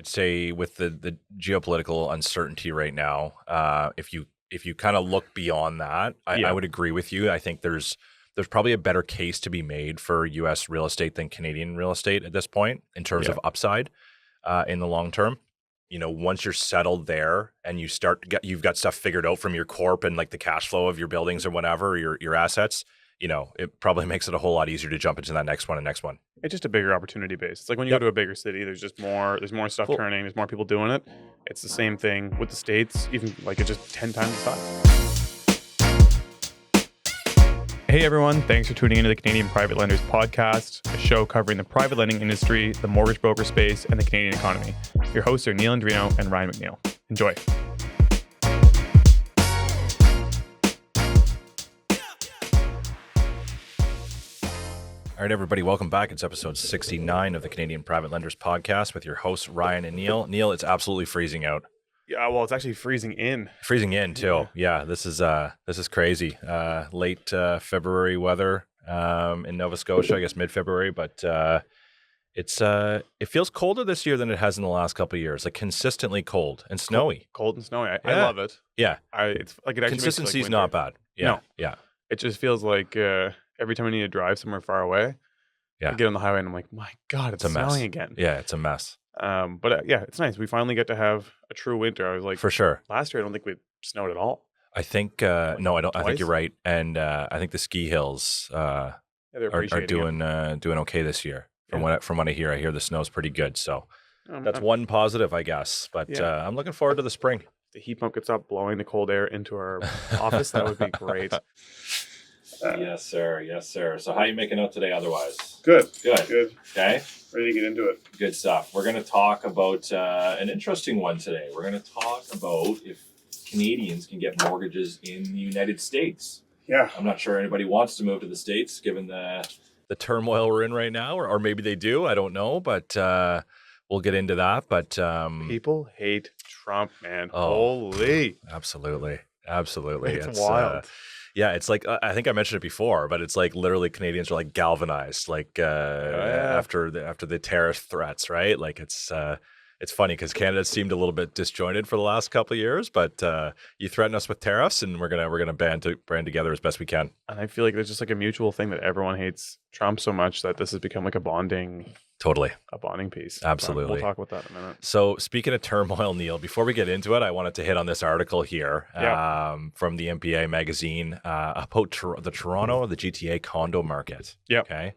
I'd say with the geopolitical uncertainty right now, if you kind of look beyond that, I would agree with you. I think there's probably a better case to be made for U.S. real estate than Canadian real estate at this point in terms of upside in the long term. Once you're settled there and you've got stuff figured out from your corp and like the cash flow of your buildings or whatever, your assets, it probably makes it a whole lot easier to jump into that next one and next one. It's just a bigger opportunity base. It's like when you go to a bigger city, there's more stuff turning, there's more people doing it. It's the same thing with the States, even like it's just 10 times the size. Hey everyone, thanks for tuning into the Canadian Private Lenders Podcast, a show covering the private lending industry, the mortgage broker space, and the Canadian economy. Your hosts are Neal Andreino and Ryan MacNeil. Enjoy. All right, everybody, welcome back. It's episode 69 of the Canadian Private Lenders Podcast with your hosts, Ryan and Neal. Neal, it's absolutely freezing out. Yeah, well, it's actually freezing in. Freezing in, too. Yeah, this is crazy. Late February weather in Nova Scotia, I guess mid-February, but it feels colder this year than it has in the last couple of years, like consistently cold and snowy. Cold and snowy. I love it. Yeah. It's like it actually consistency is like not bad. Yeah. No. Yeah. It just feels like every time I need to drive somewhere far away, I get on the highway and I'm like, my God, it's snowing again. Yeah, it's a mess. But it's nice. We finally get to have a true winter. I was like, for sure. Last year, I don't think we snowed at all. I think no, I don't. Twice? I think you're right, and I think the ski hills are doing okay this year. From what I hear the snow's pretty good. So that's one positive, I guess. But I'm looking forward to the spring. If the heat pump could stop blowing the cold air into our office, that would be great. Yes, sir. Yes, sir. So how are you making out today otherwise? Good. Okay. Ready to get into it. Good stuff. We're going to talk about an interesting one today. We're going to talk about if Canadians can get mortgages in the United States. Yeah. I'm not sure anybody wants to move to the States given the turmoil we're in right now, or maybe they do. I don't know, but we'll get into that. But people hate Trump, man. Holy. Absolutely. It's wild. Yeah, it's like I think I mentioned it before, but it's like literally Canadians are like galvanized, like after the tariff threats, right? Like it's funny because Canada seemed a little bit disjointed for the last couple of years, but you threaten us with tariffs, and we're gonna band together as best we can. And I feel like there's just like a mutual thing that everyone hates Trump so much that this has become like a bonding piece. Absolutely. We'll talk about that in a minute. So speaking of turmoil, Neal, before we get into it, I wanted to hit on this article here from the MPA magazine about the GTA condo market. Yeah. Okay.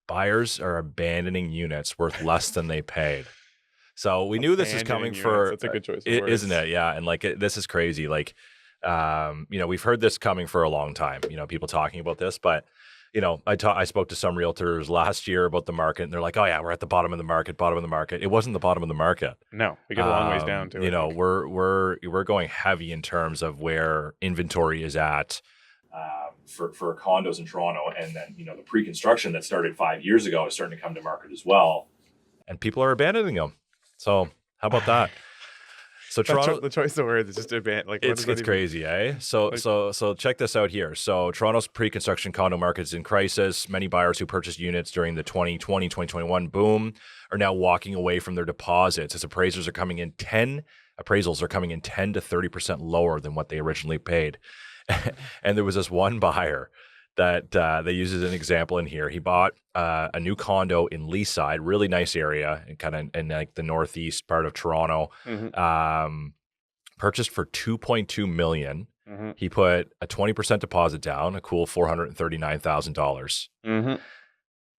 Buyers are abandoning units worth less than they paid. So we knew this is coming for. That's a good choice of words. Isn't it? Yeah. And this is crazy. Like, we've heard this coming for a long time, people talking about this, but I spoke to some realtors last year about the market, and they're like, "Oh yeah, we're at the bottom of the market. It wasn't the bottom of the market. No, we get a long ways down to it. We're going heavy in terms of where inventory is at for condos in Toronto, and then the pre-construction that started 5 years ago is starting to come to market as well, and people are abandoning them. So how about that? So Toronto, the choice of words is just it's crazy, eh? So check this out here. So Toronto's pre-construction condo market is in crisis. Many buyers who purchased units during the 2020-2021 boom are now walking away from their deposits as appraisals are coming in 10 to 30% lower than what they originally paid. And there was this one buyer that they use as an example in here. He bought a new condo in Leaside, really nice area, and kind of in like the northeast part of Toronto. Mm-hmm. Purchased for $2.2 million. Mm-hmm. He put a 20% deposit down, a cool $439,000. Mm-hmm.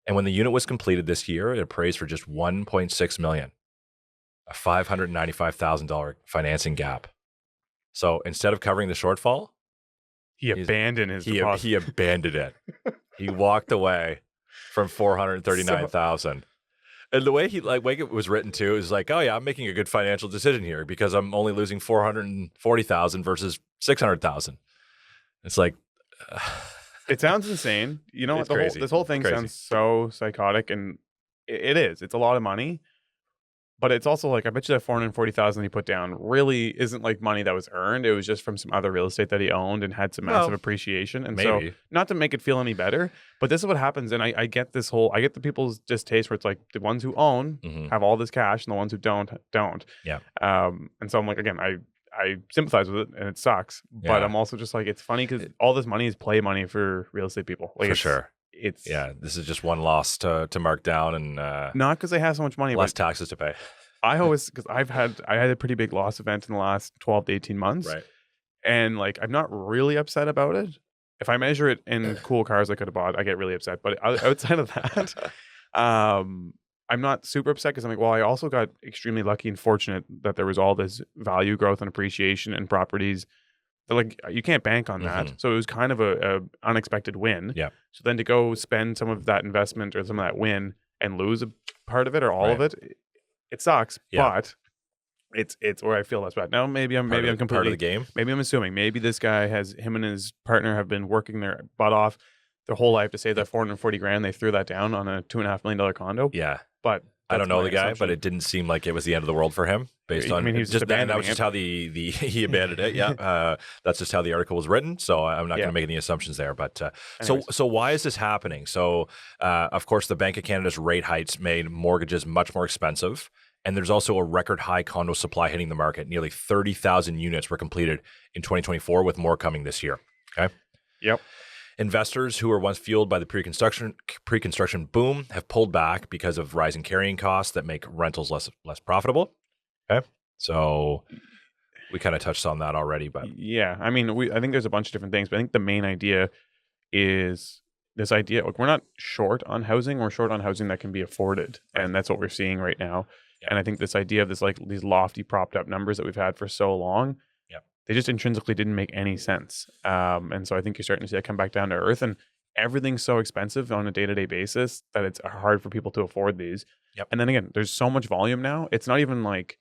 And when the unit was completed this year, it appraised for just $1.6 million, a $595,000 financing gap. So instead of covering the shortfall, he abandoned his deposit. He abandoned it. He walked away from $439,000. And the way it was written too is like, oh yeah, I'm making a good financial decision here because I'm only losing $440,000 versus $600,000. It's like, it sounds insane. You know what? This whole thing sounds so psychotic, and it is. It's a lot of money. But it's also like, I bet you that 440,000 he put down really isn't like money that was earned. It was just from some other real estate that he owned and had some massive Well, appreciation. And so, maybe. not to make it feel any better, but this is what happens. And I get this whole, I get the people's distaste where it's like the ones who own Mhm. have all this cash and the ones who don't. Yeah. And so I'm like, again, I sympathize with it and it sucks. But Yeah. I'm also just like, it's funny because all this money is play money for real estate people. Like For sure. It's Yeah. This is just one loss to mark down and not because they have so much money, less but taxes to pay. I always, because I had a pretty big loss event in the last 12 to 18 months. Right. And like, I'm not really upset about it. If I measure it in cool cars I could have bought, I get really upset. But outside of that, I'm not super upset because I'm like, well, I also got extremely lucky and fortunate that there was all this value growth and appreciation in properties. That, like, you can't bank on that. Mhm. So it was kind of a unexpected win. Yeah. So then to go spend some of that investment or some of that win and lose a part of it or all of Right. it, it sucks. Yeah. But it's where I feel less bad. Now maybe I'm Part of the completely game. maybe I'm assuming maybe this guy him and his partner have been working their butt off their whole life to save that 440 grand. They threw that down on a $2.5 million condo. Yeah. But I don't that's know my the guy, assumption. but it didn't seem like it was the end of the world for him based on he was just that was abandoning just it. how the he abandoned it. Yeah. That's just how the article was written. So I'm not Yeah. going to make any assumptions there. But Anyways. so why is this happening? So of course, the Bank of Canada's rate hikes made mortgages much more expensive. And there's also a record high condo supply hitting the market. Nearly 30,000 units were completed in 2024, with more coming this year. Okay. Yep. Investors who were once fueled by the pre-construction boom have pulled back because of rising carrying costs that make rentals less profitable. Okay. So we kind of touched on that already, but Yeah. I mean, I think there's a bunch of different things, but I think the main idea is this idea. Like, we're not short on housing. We're short on housing that can be afforded. And that's what we're seeing right now. Yeah. And I think this idea of this, like, these lofty propped up numbers that we've had for so long, yeah, they just intrinsically didn't make any sense. And so I think you're starting to see that come back down to earth, and everything's so expensive on a day-to-day basis that it's hard for people to afford these. Yep. And then again, there's so much volume now. It's not even like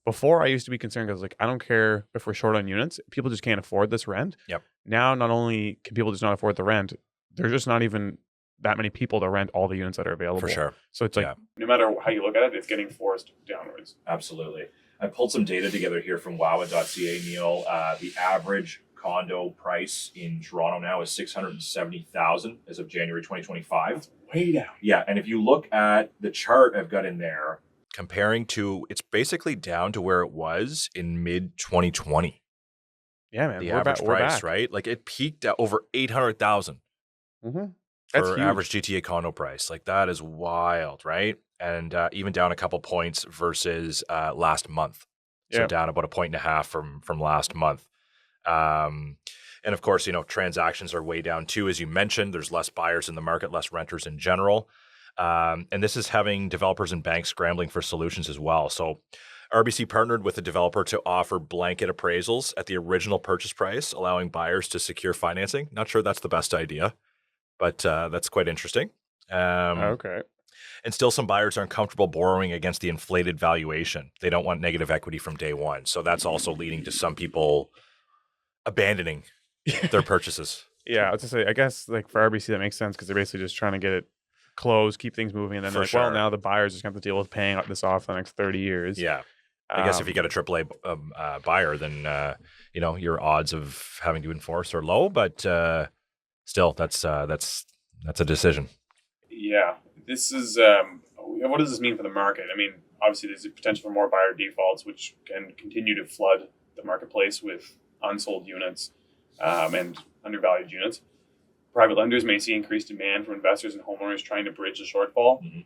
before. I used to be concerned because, like, I don't care if we're short on units. People just can't afford this rent. Yep. Now, not only can people just not afford the rent, there's just not even that many people to rent all the units that are available. for sure. So it's like, Yeah. no matter how you look at it, it's getting forced downwards. Absolutely. I pulled some data together here from wawa.ca, Neil. The average condo price in Toronto now is $670,000 as of January 2025. Way down. Yeah, and if you look at the chart I've got in there, comparing to, it's basically down to where it was in mid 2020. Yeah, man. The we're average we're price, back. right? Like, it peaked at over 800,000 Mm-hmm. That's for huge. average GTA condo price. Like, that is wild, right? And even down a couple points versus last month. So Yeah. down about 1.5 from last month. And of course, transactions are way down too. As you mentioned, there's less buyers in the market, less renters in general. And this is having developers and banks scrambling for solutions as well. So RBC partnered with a developer to offer blanket appraisals at the original purchase price, allowing buyers to secure financing. Not sure that's the best idea, but that's quite interesting. Okay. And still, some buyers aren't comfortable borrowing against the inflated valuation. They don't want negative equity from day one. So that's also leading to some people abandoning their purchases. Yeah, I was to say, I guess, like, for RBC that makes sense because they're basically just trying to get it closed, keep things moving, and then For they're like, well, sure. now the buyers just have to deal with paying this off the next 30 years. Yeah. I guess if you get a AAA buyer, then your odds of having to enforce are low. But still, that's a decision. Yeah, this is what does this mean for the market? I mean, obviously there's a potential for more buyer defaults, which can continue to flood the marketplace with unsold units and undervalued units. Private lenders may see increased demand from investors and homeowners trying to bridge the shortfall. Mhm.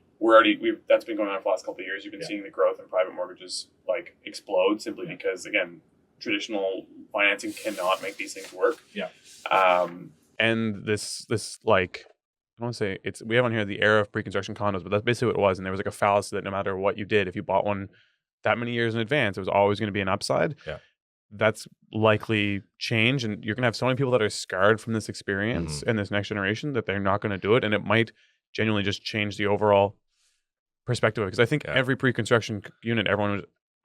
That's been going on for the last couple of years. You've been seeing the growth in private mortgages like explode simply because, again, traditional financing cannot make these things work. Yeah. And this like, I want to say we have on here the era of pre-construction condos, but that's basically what it was. And there was like a fallacy that no matter what you did, if you bought one that many years in advance, it was always going to be an upside. Yeah. That's likely change, and you're going to have so many people that are scarred from this experience and this next generation that they're not going to do it, and it might genuinely just change the overall perspective. Because I think every pre-construction unit, everyone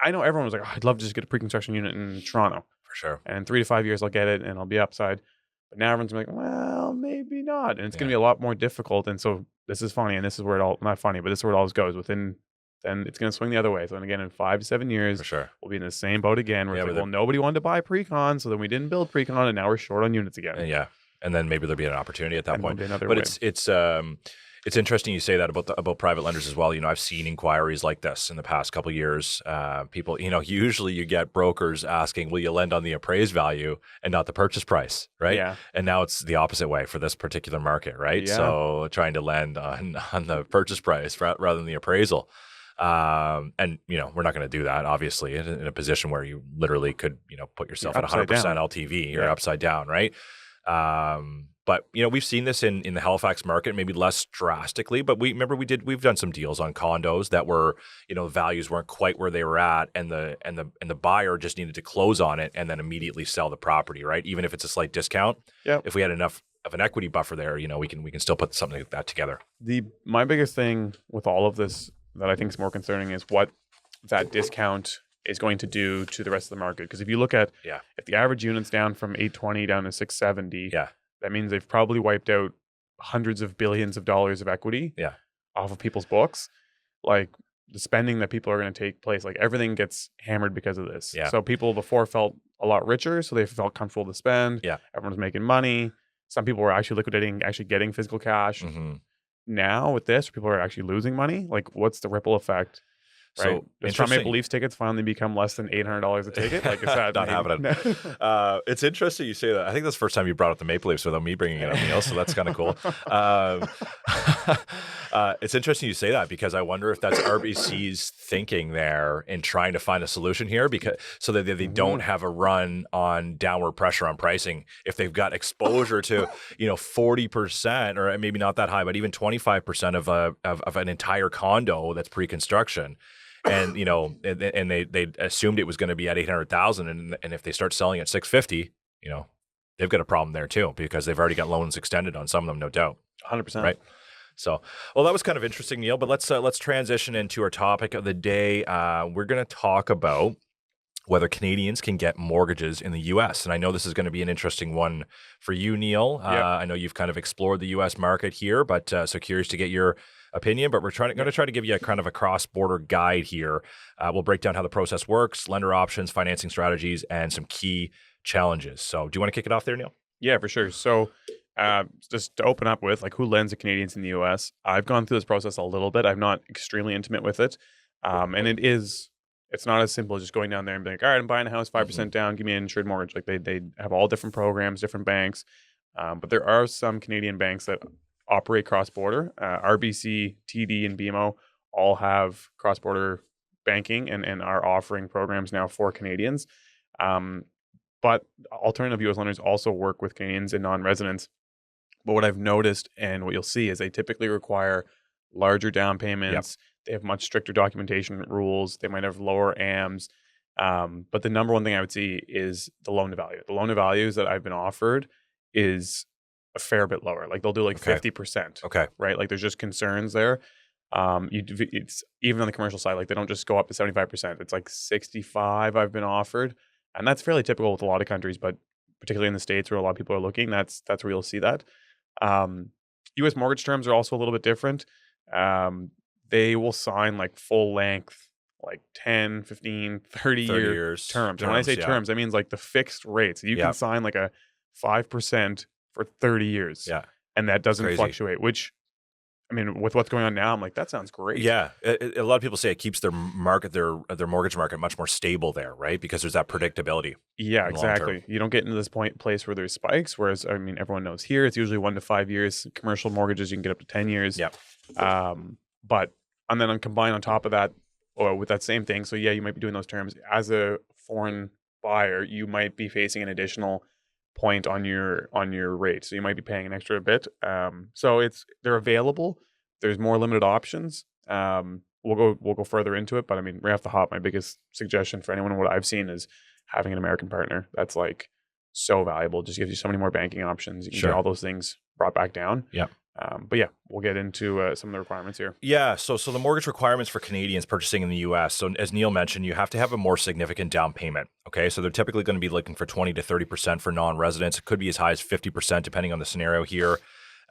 was like, oh, I'd love to just get a pre-construction unit in Toronto. For sure. And in 3 to 5 years, I'll get it, and I'll be upside. But now everyone's like, well, maybe not, and it's going to be a lot more difficult. And so this is funny, and this is where it all not funny, but this is where it always goes within then it's going to swing the other way. So then again, in 5 to 7 years, For sure. we'll be in the same boat again. Where Yeah, it's like, but well, nobody wanted to buy pre-con, so then we didn't build pre-con, and now we're short on units again. Yeah. And then maybe there'll be an opportunity at that And point. there'll be another But wave. it's interesting you say that about private lenders as well. I've seen inquiries like this in the past couple of years. People, usually you get brokers asking, will you lend on the appraised value and not the purchase price, right? Yeah. And now it's the opposite way for this particular market, right? Yeah. So trying to lend on the purchase price rather than the appraisal. And we're not going to do that, obviously, in a position where you literally could, put yourself at 100% LTV. You're upside down, right? But we've seen this in the Halifax market, maybe less drastically, but we've done some deals on condos that were, values weren't quite where they were at, and the buyer just needed to close on it and then immediately sell the property, right? Even if it's a slight discount. Yeah. If we had enough of an equity buffer there, we can still put something like that together. My biggest thing with all of this that I think is more concerning is what that discount is going to do to the rest of the market. Because if you look at if the average unit's down from 820 down to 670, that means they've probably wiped out hundreds of billions of dollars of equity off of people's books. Like the spending that people are going to take place, like everything gets hammered because of this. Yeah. So people before felt a lot richer, so they felt comfortable to spend. Yeah. Everyone's making money. Some people were actually liquidating, actually getting physical cash. Mm-hmm. Now with this, people are actually losing money. Like, what's the ripple effect? Right? So Does Toronto Maple Leafs tickets finally become less than $800 a ticket? Like, is that not happening? It's interesting you say that. I think that's the first time you brought up the Maple Leafs without me bringing it up, Neil. So that's kind of cool. It's interesting you say that, because I wonder if that's RBC's thinking there in trying to find a solution here, because so that they don't have a run on downward pressure on pricing. If they've got exposure to 40%, or maybe not that high, but even 25% of an entire condo that's pre-construction. And and they assumed it was going to be at 800,000, and if they start selling at 650, they've got a problem there too, because they've already got loans extended on some of them, no doubt. 100%. Right. So, well, that was kind of interesting, Neil. But let's transition into our topic of the day. We're going to talk about whether Canadians can get mortgages in the U.S. And I know this is going to be an interesting one for you, Neil. I know you've kind of explored the U.S. market here, but so curious to get your opinion. But we're going to try to give you a kind of a cross-border guide here. We'll break down how the process works, lender options, financing strategies, and some key challenges. So do you want to kick it off there, Neil? Yeah, for sure. So just to open up with, like, who lends to Canadians in the U.S., I've gone through this process a little bit. I'm not extremely intimate with it. And it's not as simple as just going down there and being like, all right, I'm buying a house 5% down, give me an insured mortgage. Like they have all different programs, different banks. But there are some Canadian banks that operate cross-border. RBC, TD, and BMO all have cross-border banking and are offering programs now for Canadians. But alternative U.S. lenders also work with Canadians and non-residents. But what I've noticed and what you'll see is they typically require larger down payments. They have much stricter documentation rules. They might have lower AMs. But the number one thing I would see is the loan to value. The loan to values that I've been offered is a fair bit lower. Like they'll do like 50%. Okay. Right. Like there's just concerns there. It's even on the commercial side, like they don't just go up to 75%. It's like 65 I've been offered. And that's fairly typical with a lot of countries, but particularly in the States where a lot of people are looking, that's where you'll see that. U.S. mortgage terms are also a little bit different. They will sign like full length, like 10, 15, 30 years terms. And when I say terms, I mean like the fixed rates. You can sign like a 5% for 30 years. Yeah. And that doesn't fluctuate, which, I mean, with what's going on now, I'm like, that sounds great. Yeah. A lot of people say it keeps their market, their mortgage market much more stable there, right? Because there's that predictability. Yeah, exactly. You don't get into this place where there's spikes, whereas, I mean, everyone knows here, it's usually 1 to 5 years. Commercial mortgages, you can get up to 10 years. Yeah. But, and then combined on top of that, or with that same thing, so yeah, you might be doing those terms. As a foreign buyer, you might be facing an additional point on your rate, so you might be paying an extra bit. So they're available. There's more limited options. We'll go further into it, but I mean, right off the hop, my biggest suggestion for anyone, what I've seen, is having an American partner. That's like so valuable. Just gives you so many more banking options. You can get all those things brought back down. Yeah. But yeah, we'll get into some of the requirements here. Yeah, so the mortgage requirements for Canadians purchasing in the U.S. So as Neil mentioned, you have to have a more significant down payment. Okay, so they're typically going to be looking for 20 to 30% for non-residents. It could be as high as 50% depending on the scenario here.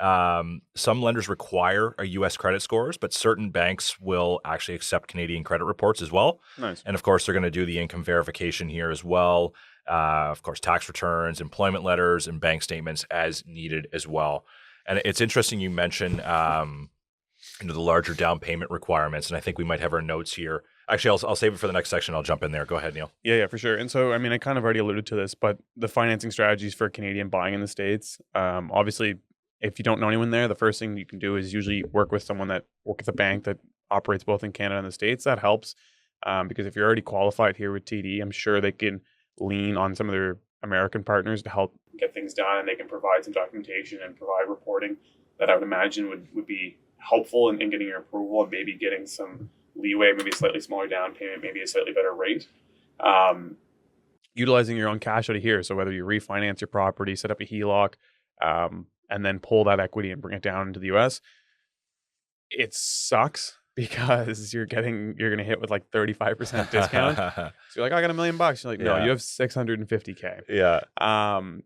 Some lenders require a U.S. credit scores, but certain banks will actually accept Canadian credit reports as well. Nice. And of course, they're going to do the income verification here as well. Of course, tax returns, employment letters, and bank statements as needed as well. And it's interesting you mentioned the larger down payment requirements, and I think we might have our notes here. Actually, I'll save it for the next section. I'll jump in there. Go ahead, Neil. Yeah, for sure. And so, I mean, I kind of already alluded to this, but the financing strategies for Canadian buying in the States, obviously, if you don't know anyone there, the first thing you can do is usually work with a bank that operates both in Canada and the States. That helps because if you're already qualified here with TD, I'm sure they can lean on some of their American partners to help get things done, and they can provide some documentation and provide reporting that I would imagine would be helpful in getting your approval and maybe getting some leeway, maybe a slightly smaller down payment, maybe a slightly better rate. Utilizing your own cash out of here. So whether you refinance your property, set up a HELOC, and then pull that equity and bring it down into the US, it sucks because you're going to hit with like 35% discount. So you're like, I got $1 million. You're like, no, you have 650K. Yeah.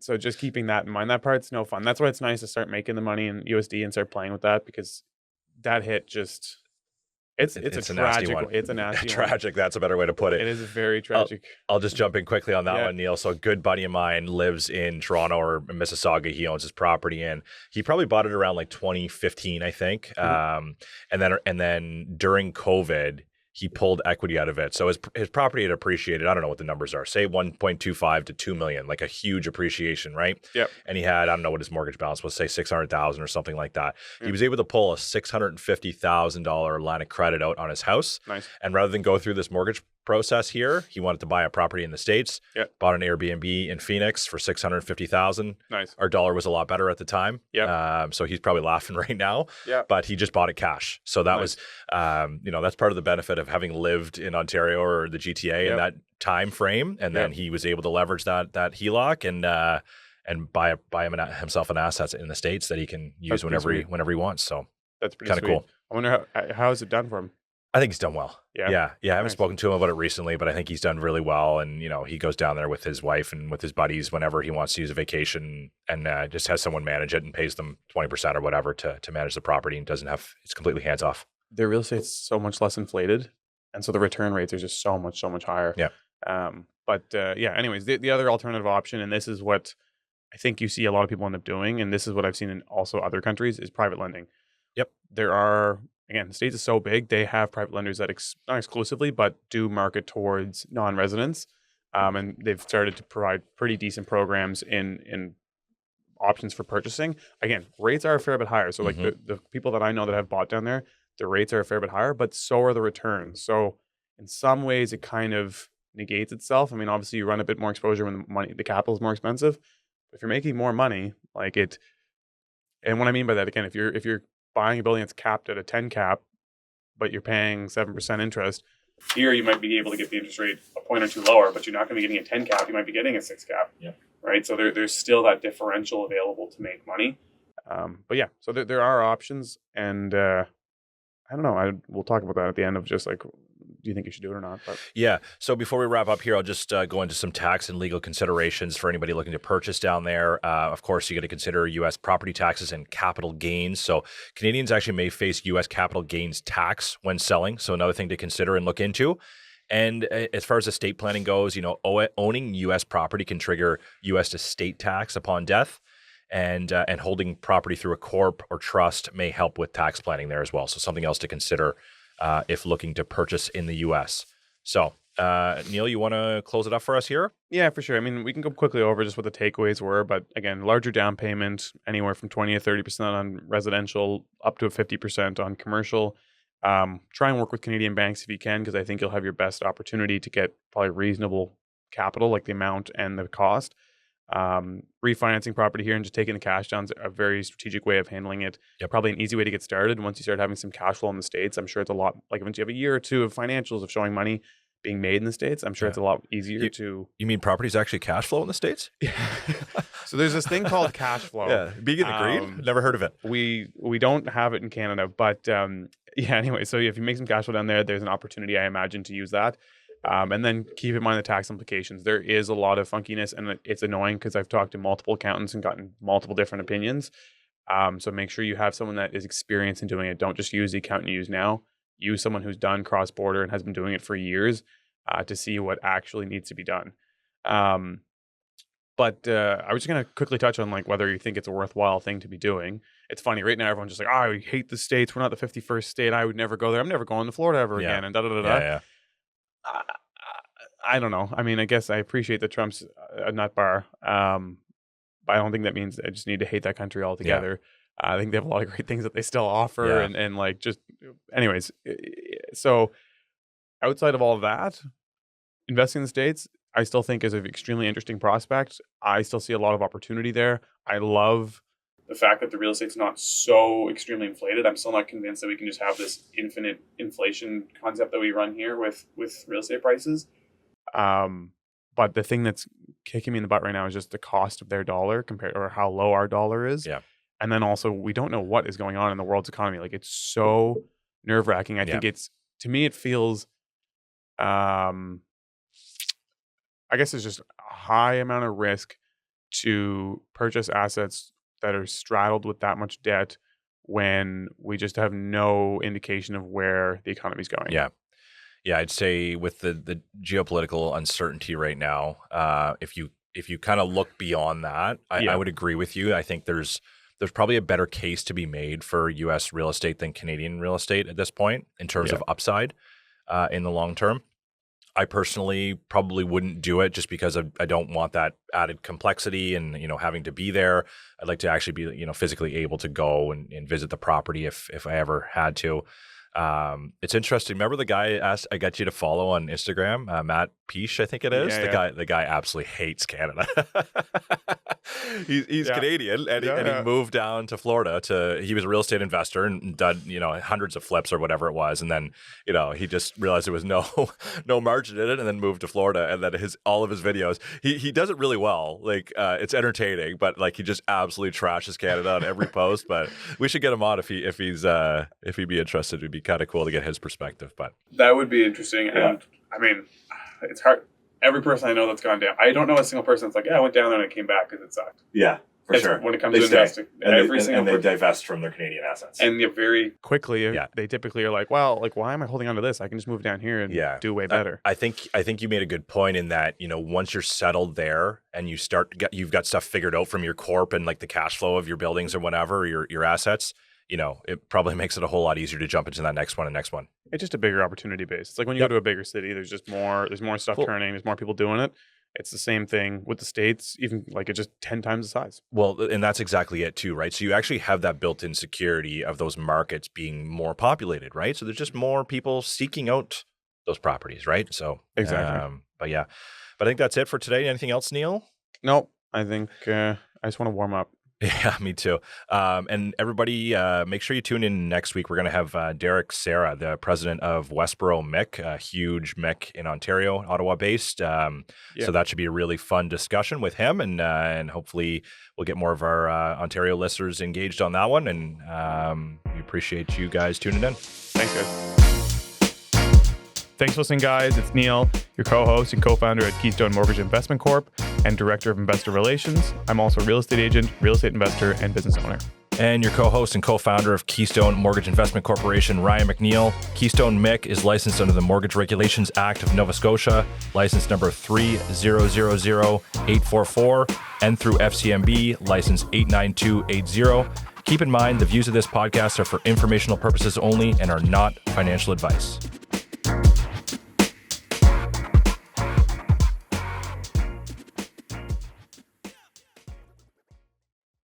So just keeping that in mind, that part's no fun. That's why it's nice to start making the money in USD and start playing with that, because that hit just, it's a tragic one. It's a nasty tragic. That's a better way to put it. It is very tragic. I'll just jump in quickly on that one, Neil. So a good buddy of mine lives in Toronto or Mississauga. He owns his property in. He probably bought it around like 2015, I think. And then during COVID, he pulled equity out of it. So his property had appreciated. I don't know what the numbers are. Say 1.25 to 2 million, like a huge appreciation, right? Yep. And he had, I don't know what his mortgage balance was, say 600,000 or something like that. He was able to pull a $650,000 line of credit out on his house. Nice. And rather than go through this mortgage process here, he wanted to buy a property in the States. Yep. Bought an Airbnb in Phoenix for $650,000. Nice. Our dollar was a lot better at the time. Yep. So he's probably laughing right now. Yep. But he just bought it cash. So that was, that's part of the benefit of having lived in Ontario or the GTA in that time frame. And then he was able to leverage that HELOC and buy himself an asset in the States that he can use whenever he wants. So that's pretty kind of cool. I wonder how is it done for him? I think he's done well. Yeah. I haven't Nice. spoken to him about it recently, but I think he's done really well. And, he goes down there with his wife and with his buddies whenever he wants to use a vacation, and just has someone manage it and pays them 20% or whatever to manage the property, and it's completely hands off. Their real estate's so much less inflated, and so the return rates are just so much higher. Yeah. Anyways, the other alternative option, and this is what I think you see a lot of people end up doing, and this is what I've seen in also other countries, is private lending. Yep. There are, again, the States is so big, they have private lenders that not exclusively, but do market towards non-residents. And they've started to provide pretty decent programs in options for purchasing. Again, rates are a fair bit higher. So like the people that I know that have bought down there, the rates are a fair bit higher, but so are the returns. So in some ways it kind of negates itself. I mean, obviously you run a bit more exposure when the capital is more expensive. But if you're making more money, and what I mean by that, again, if you're buying a building that's capped at a 10 cap, but you're paying 7% interest, here you might be able to get the interest rate a point or two lower, but you're not going to be getting a 10 cap. You might be getting a 6 cap. Yeah. Right. So there's still that differential available to make money. So there are options, and I don't know. We'll talk about that at the end of just like, do you think you should do it or not? But. Yeah. So before we wrap up here, I'll just go into some tax and legal considerations for anybody looking to purchase down there. Of course, you got to consider U.S. property taxes and capital gains. So Canadians actually may face U.S. capital gains tax when selling. So another thing to consider and look into. And as far as estate planning goes, owning U.S. property can trigger U.S. estate tax upon death. And holding property through a corp or trust may help with tax planning there as well. So something else to consider if looking to purchase in the U.S. So, Neil, you want to close it up for us here? Yeah, for sure. I mean, we can go quickly over just what the takeaways were. But again, larger down payment, anywhere from 20 to 30% on residential, up to 50% on commercial. Try and work with Canadian banks if you can, because I think you'll have your best opportunity to get probably reasonable capital, like the amount and the cost. Refinancing property here and just taking the cash down is a very strategic way of handling it. Yep. Probably an easy way to get started. Once you start having some cash flow in the States, I'm sure it's a lot, like once you have a year or two of financials of showing money being made in the States, I'm sure it's a lot easier to... You mean property's actually cash flow in the States? Yeah. So there's this thing called cash flow. Yeah. Being agreed? Never heard of it. We don't have it in Canada, but anyway, so if you make some cash flow down there, there's an opportunity, I imagine, to use that. And then keep in mind the tax implications. There is a lot of funkiness, and it's annoying because I've talked to multiple accountants and gotten multiple different opinions. So make sure you have someone that is experienced in doing it. Don't just use the accountant you use now. Use someone who's done cross-border and has been doing it for years to see what actually needs to be done. But I was just going to quickly touch on like whether you think it's a worthwhile thing to be doing. It's funny right now. Everyone's just like, "Oh, we hate the States. We're not the 51st state. I would never go there. I'm never going to Florida ever again." And da da da da. Yeah. I don't know. I mean, I guess I appreciate that Trump's a nut bar, but I don't think that means I just need to hate that country altogether. I think they have a lot of great things that they still offer, and like just, anyways. So outside of all of that, investing in the States, I still think is an extremely interesting prospect. I still see a lot of opportunity there. I love the fact that the real estate's not so extremely inflated. I'm still not convinced that we can just have this infinite inflation concept that we run here with real estate prices. But the thing that's kicking me in the butt right now is just the cost of their dollar compared, or how low our dollar is. Yeah. And then also we don't know what is going on in the world's economy. Like it's so nerve wracking. I think to me, it feels, I guess it's just a high amount of risk to purchase assets that are straddled with that much debt when we just have no indication of where the economy is going. Yeah, I'd say with the geopolitical uncertainty right now, if you kind of look beyond that, I would agree with you. I think there's probably a better case to be made for U.S. real estate than Canadian real estate at this point in terms of upside in the long term. I personally probably wouldn't do it just because I don't want that added complexity and, having to be there. I'd like to actually be, physically able to go and visit the property if I ever had to. It's interesting. Remember the guy I got you to follow on Instagram, Matt Peace, I think it is. The guy absolutely hates Canada. He's Canadian and he moved down to Florida he was a real estate investor and done, hundreds of flips or whatever it was. And then, he just realized there was no margin in it and then moved to Florida. And then all of his videos, he does it really well. Like, it's entertaining, but like he just absolutely trashes Canada on every post. But we should get him on if he'd be interested. It'd be kind of cool to get his perspective. But that would be interesting. Yeah. And I mean, it's hard. Every person I know that's gone down, I don't know a single person that's like, I went down there and it came back because it sucked. Yeah, for sure. When it comes to investing, they divest from their Canadian assets. And very quickly, they typically are like, well, like, why am I holding on to this? I can just move down here and do way better. I think you made a good point in that, once you're settled there and you've got stuff figured out from your corp and like the cash flow of your buildings or whatever, your assets, it probably makes it a whole lot easier to jump into that next one. It's just a bigger opportunity base. It's like when you go to a bigger city, there's more stuff turning, there's more people doing it. It's the same thing with the States, even like it's just 10 times the size. Well, and that's exactly it too, right? So you actually have that built-in security of those markets being more populated, right? So there's just more people seeking out those properties, right? So exactly. But I think that's it for today. Anything else, Neil? No, I think I just want to warm up. Yeah, me too. And everybody, make sure you tune in next week. We're going to have Derek Serra, the president of Westboro MIC, a huge MIC in Ontario, Ottawa-based. So that should be a really fun discussion with him, and hopefully we'll get more of our Ontario listeners engaged on that one. And we appreciate you guys tuning in. Thanks, guys. Thanks for listening, guys. It's Neil, your co-host and co-founder at Keystone Mortgage Investment Corp and Director of Investor Relations. I'm also a real estate agent, real estate investor, and business owner. And your co-host and co-founder of Keystone Mortgage Investment Corporation, Ryan MacNeil. Keystone MIC is licensed under the Mortgage Regulations Act of Nova Scotia, license number 3000844, and through FCMB, license 89280. Keep in mind, the views of this podcast are for informational purposes only and are not financial advice.